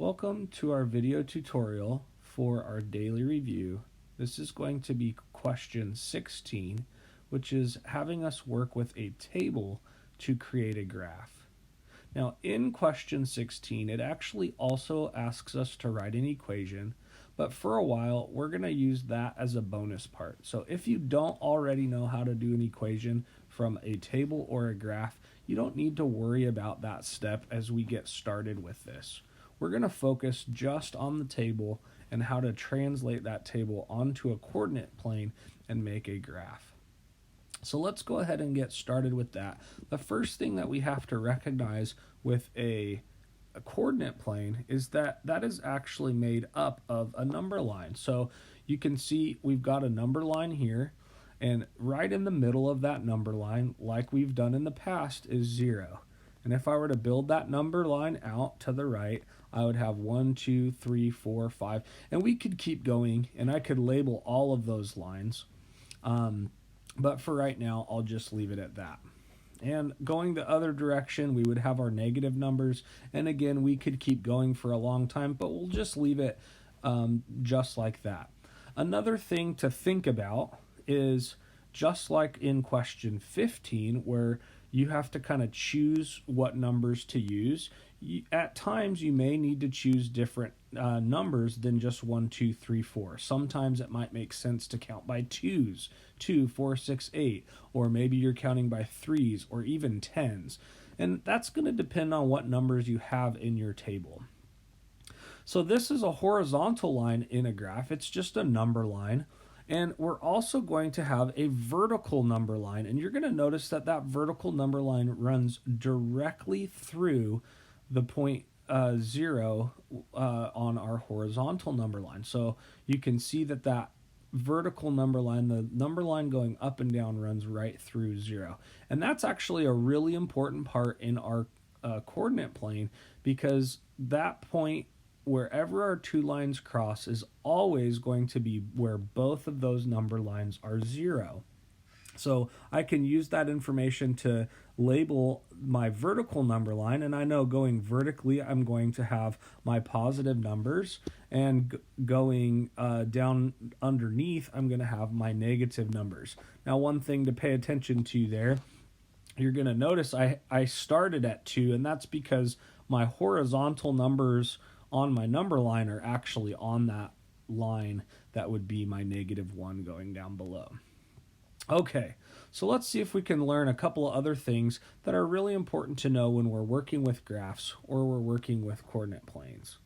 Welcome to our video tutorial for our daily review. This is going to be question 16, which is having us work with a table to create a graph. Now in question 16, it actually also asks us to write an equation, but for a while we're going to use that as a bonus part. So if you don't already know how to do an equation from a table or a graph, you don't need to worry about that step as we get started with this. We're going to focus just on the table and how to translate that table onto a coordinate plane and make a graph. So let's go ahead and get started with that. The first thing that we have to recognize with a coordinate plane is that is actually made up of a number line. So you can see we've got a number line here, and right in the middle of that number line, like we've done in the past, is 0. And if I were to build that number line out to the right, I would have 1, 2, 3, 4, 5, and we could keep going, and I could label all of those lines. But for right now, I'll just leave it at that. And going the other direction, we would have our negative numbers, and again, we could keep going for a long time, but we'll just leave it just like that. Another thing to think about is just like in question 15, where you have to kind of choose what numbers to use. At times, you may need to choose different numbers than just 1, 2, 3, 4. Sometimes it might make sense to count by 2s, 2, 4, 6, 8, or maybe you're counting by 3s or even 10s. And that's going to depend on what numbers you have in your table. So this is a horizontal line in a graph. It's just a number line. And we're also going to have a vertical number line. And you're going to notice that vertical number line runs directly through the point 0 on our horizontal number line. So you can see that vertical number line, the number line going up and down, runs right through 0. And that's actually a really important part in our coordinate plane, because that point, wherever our two lines cross, is always going to be where both of those number lines are 0. So I can use that information to label my vertical number line, and I know going vertically I'm going to have my positive numbers, and going down underneath I'm going to have my negative numbers. Now, one thing to pay attention to there, you're going to notice I started at 2, and that's because my horizontal numbers on my number line are actually on that line that would be my -1 going down below. Okay, so let's see if we can learn a couple of other things that are really important to know when we're working with graphs or we're working with coordinate planes.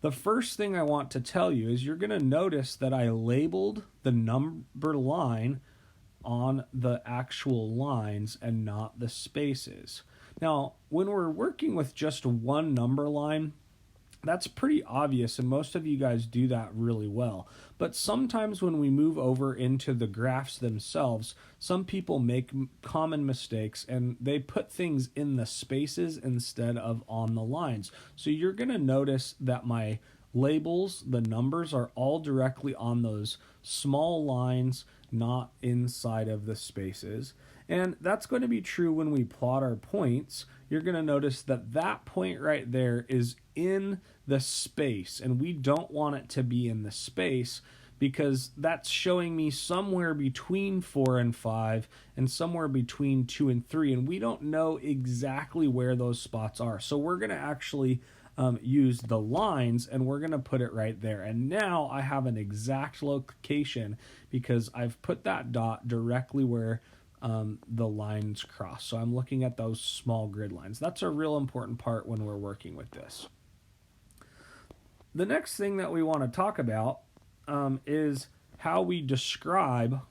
The first thing I want to tell you is you're going to notice that I labeled the number line on the actual lines and not the spaces. Now, when we're working with just one number line, that's pretty obvious, and most of you guys do that really well. But sometimes when we move over into the graphs themselves, some people make common mistakes, and they put things in the spaces instead of on the lines. So you're going to notice that my labels, the numbers, are all directly on those small lines, not inside of the spaces. And that's going to be true when we plot our points. You're going to notice that point right there is in the space, and we don't want it to be in the space because that's showing me somewhere between 4 and 5 and somewhere between 2 and 3, and we don't know exactly where those spots are. So we're going to actually use the lines, and we're going to put it right there. And now I have an exact location because I've put that dot directly where the lines cross. So I'm looking at those small grid lines. That's a real important part when we're working with this. The next thing that we want to talk about is how we describe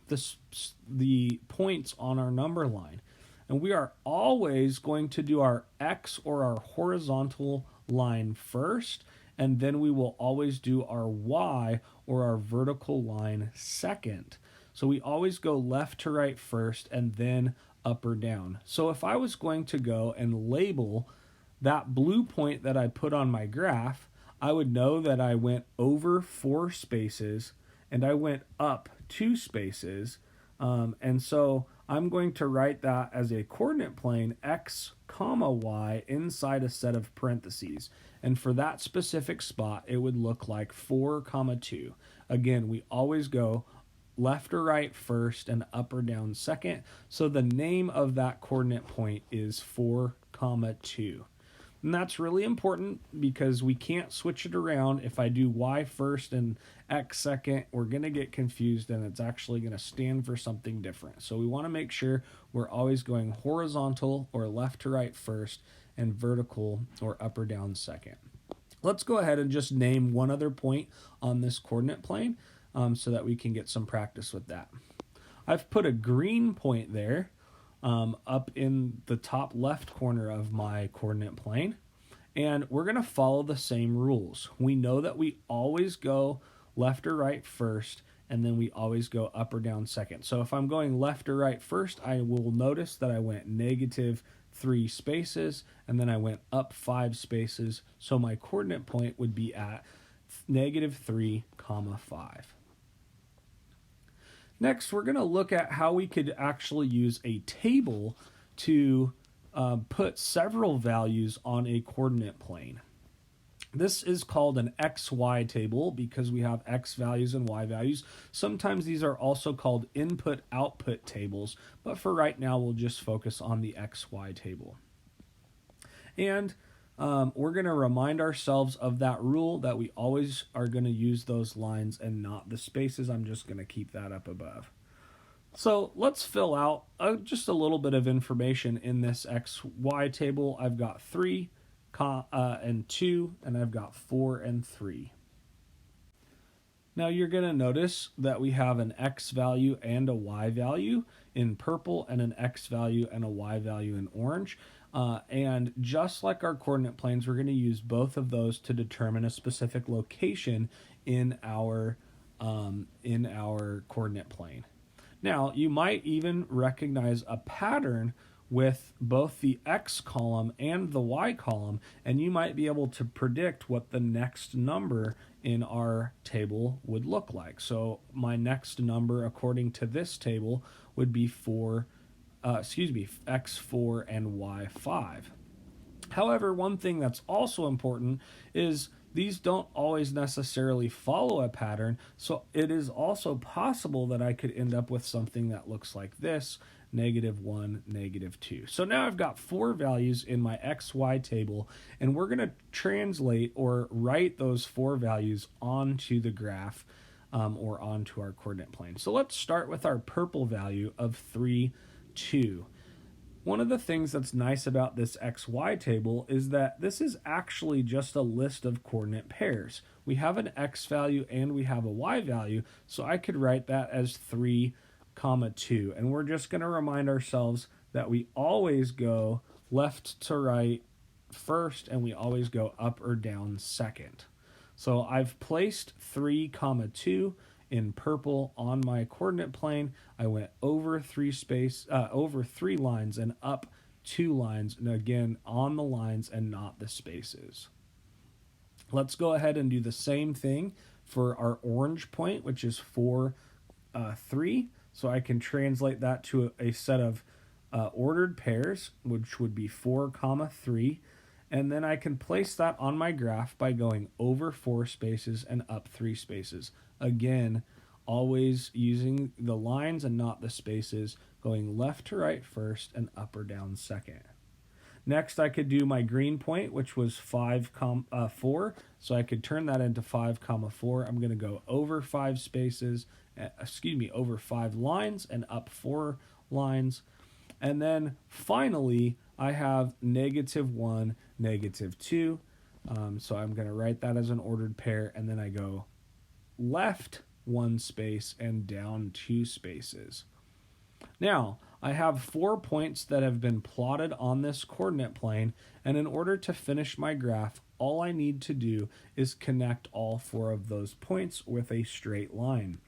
the points on our number line. And we are always going to do our X or our horizontal line first, and then we will always do our Y or our vertical line second. So we always go left to right first and then up or down. So if I was going to go and label that blue point that I put on my graph, I would know that I went over 4 spaces and I went up 2 spaces. And so I'm going to write that as a coordinate plane, X, comma y inside a set of parentheses. And for that specific spot, it would look like 4 comma 2. Again, we always go left or right first and up or down second. So the name of that coordinate point is 4 comma 2. And that's really important because we can't switch it around. If I do y first and x second, we're going to get confused and it's actually going to stand for something different. So we want to make sure we're always going horizontal or left to right first and vertical or up or down second. Let's go ahead and just name one other point on this coordinate plane so that we can get some practice with that. I've put a green point there up in the top left corner of my coordinate plane. And we're going to follow the same rules. We know that we always go left or right first, and then we always go up or down second. So if I'm going left or right first, I will notice that I went -3 spaces, and then I went up 5 spaces. So my coordinate point would be at -3, 5. Next, we're going to look at how we could actually use a table to put several values on a coordinate plane. This is called an XY table because we have X values and Y values. Sometimes these are also called input-output tables, but for right now, we'll just focus on the XY table. And we're going to remind ourselves of that rule that we always are going to use those lines and not the spaces. I'm just going to keep that up above. So let's fill out just a little bit of information in this XY table. I've got 3 and 2, and I've got 4 and 3. Now you're going to notice that we have an X value and a Y value in purple and an X value and a Y value in orange. And just like our coordinate planes, we're going to use both of those to determine a specific location in our coordinate plane. Now, you might even recognize a pattern with both the X column and the Y column, and you might be able to predict what the next number in our table would look like. So my next number, according to this table, would be X4 and Y5. However, one thing that's also important is these don't always necessarily follow a pattern, so it is also possible that I could end up with something that looks like this, -1, -2. So now I've got 4 values in my XY table, and we're going to translate or write those 4 values onto the graph or onto our coordinate plane. So let's start with our purple value of 3, 2. One of the things that's nice about this XY table is that this is actually just a list of coordinate pairs. We have an X value and we have a Y value, so I could write that as 3, 2. And we're just going to remind ourselves that we always go left to right first and we always go up or down second. So I've placed 3, 2 in purple on my coordinate plane. I went over 3 lines and up 2 lines, and again on the lines and not the spaces. Let's go ahead and do the same thing for our orange point, which is 4, 3. So I can translate that to a set of ordered pairs, which would be 4, 3. And then I can place that on my graph by going over 4 spaces and up 3 spaces. Again, always using the lines and not the spaces, going left to right first and up or down second. Next, I could do my green point, which was 5, 4. So I could turn that into 5, 4. I'm going to go over 5 spaces, over 5 lines and up 4 lines. And then finally, I have -1, -2. So I'm going to write that as an ordered pair, and then I go left 1 space and down 2 spaces. Now, I have 4 points that have been plotted on this coordinate plane, and in order to finish my graph, all I need to do is connect all 4 of those points with a straight line.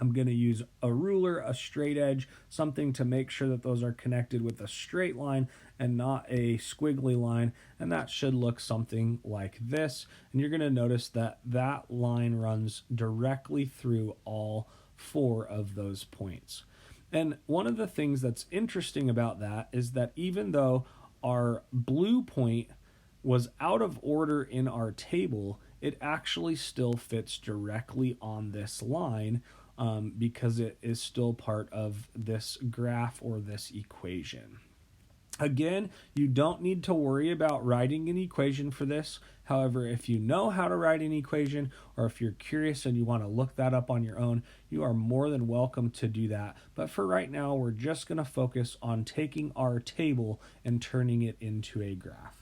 I'm going to use a ruler, a straight edge, something to make sure that those are connected with a straight line and not a squiggly line, and that should look something like this. And you're going to notice that that line runs directly through all 4 of those points. And one of the things that's interesting about that is that even though our blue point was out of order in our table, it actually still fits directly on this line because it is still part of this graph or this equation. Again, you don't need to worry about writing an equation for this. However, if you know how to write an equation, or if you're curious and you want to look that up on your own, you are more than welcome to do that. But for right now, we're just going to focus on taking our table and turning it into a graph.